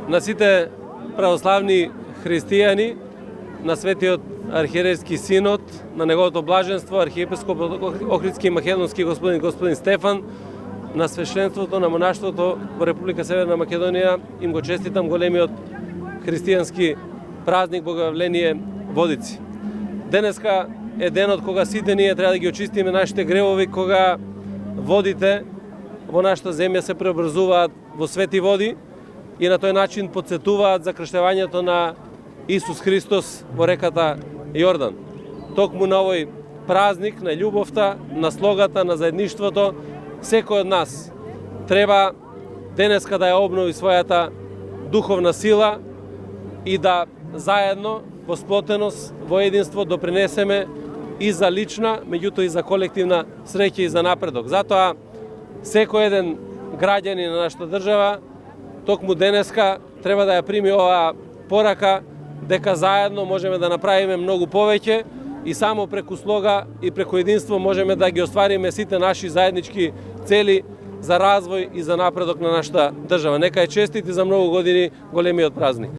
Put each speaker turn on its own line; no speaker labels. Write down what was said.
на сите православни христијани, на Светиот архиерейски синод, на неговото блаженство, архиепископ Охридски и Македонски господин Стефан, на свештенството, на монаштвото во Република Северна Македонија, им го честитам големиот христијански празник Богојавление Водици. Денеска е денот кога сите ние треба да ги очистиме нашите гревови, кога водите во нашата земја се преобразуваат во свети води и на тој начин потсетуваат за крштевањето на Исус Христос во реката Јордан. Токму на овој празник на љубовта, на слогата, на заедништвото, секој од нас треба денеска да ја обнови својата духовна сила и да заедно, во сплотеност, во единство допринесеме и за лична, меѓутоа и за колективна среќа и за напредок. Затоа секој еден граѓанин на нашата држава токму денеска треба да ја прими оваа порака дека заедно можеме да направиме многу повеќе и само преку слога и преку единство можеме да ги оствариме сите наши заеднички цели за развој и за напредок на нашата држава. Нека е честит и за многу години големиот празник.